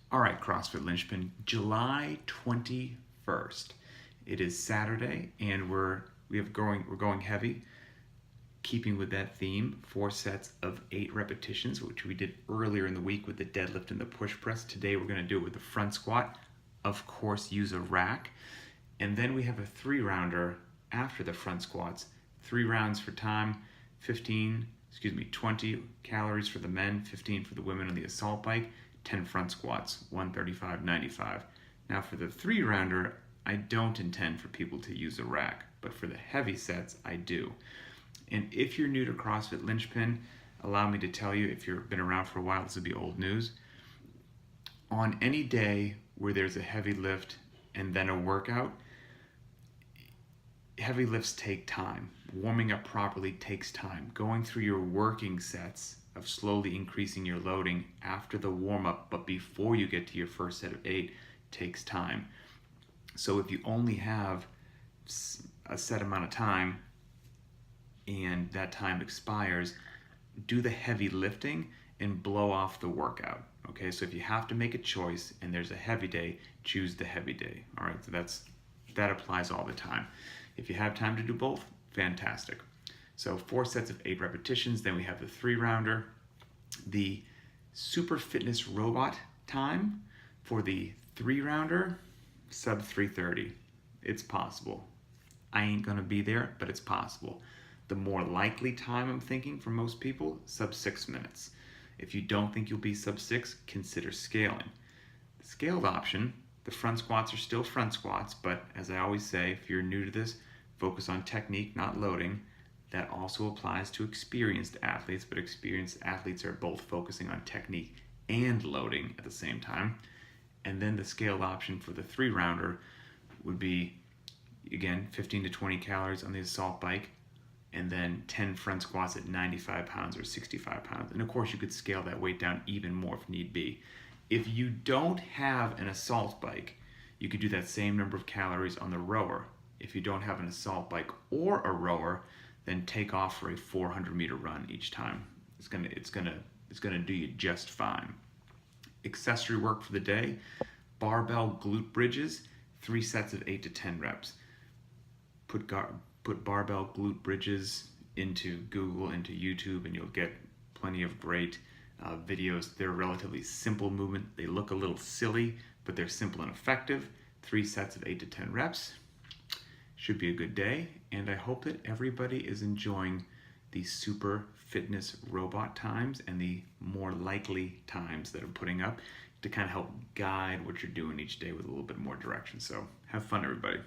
All right, CrossFit Linchpin, July 21st. It is Saturday, and we're going heavy, keeping with that theme. 4 sets of 8 repetitions, which we did earlier in the week with the deadlift and the push press. Today we're going to do it with the front squat. Of course, use a rack, and then we have a 3-rounder after the front squats. 3 rounds for time, 20 calories for the men, 15 for the women on the assault bike. 10 front squats, 135, 95. Now for the 3-rounder, I don't intend for people to use a rack, but for the heavy sets, I do. And if you're new to CrossFit Linchpin, allow me to tell you, if you've been around for a while, this will be old news. On any day where there's a heavy lift and then a workout, heavy lifts take time. Warming up properly takes time. Going through your working sets of slowly increasing your loading after the warm-up, but before you get to your first set of 8, takes time. So if you only have a set amount of time and that time expires, do the heavy lifting and blow off the workout. Okay, so if you have to make a choice and there's a heavy day, choose the heavy day. All right, so that applies all the time. If you have time to do both, fantastic. So 4 sets of 8 repetitions, then we have the 3-rounder. The Super Fitness Robot time for the 3-rounder, sub 3:30. It's possible. I ain't gonna be there, but it's possible. The more likely time I'm thinking for most people, sub 6 minutes. If you don't think you'll be sub 6, consider scaling. The scaled option, the front squats are still front squats, but as I always say, if you're new to this, focus on technique, not loading. That also applies to experienced athletes, but experienced athletes are both focusing on technique and loading at the same time. And then the scaled option for the 3-rounder would be, again, 15 to 20 calories on the assault bike, and then 10 front squats at 95 pounds or 65 pounds. And of course, you could scale that weight down even more if need be. If you don't have an assault bike, you could do that same number of calories on the rower. If you don't have an assault bike or a rower, then take off for a 400-meter run each time. It's gonna do you just fine. Accessory work for the day: barbell glute bridges, 3 sets of 8 to 10 reps. Put barbell glute bridges into Google, into YouTube, and you'll get plenty of great videos. They're a relatively simple movement. They look a little silly, but they're simple and effective. 3 sets of 8 to 10 reps. Should be a good day, and I hope that everybody is enjoying the Super Fitness Robot times and the more likely times that I'm putting up to kind of help guide what you're doing each day with a little bit more direction. So have fun, everybody.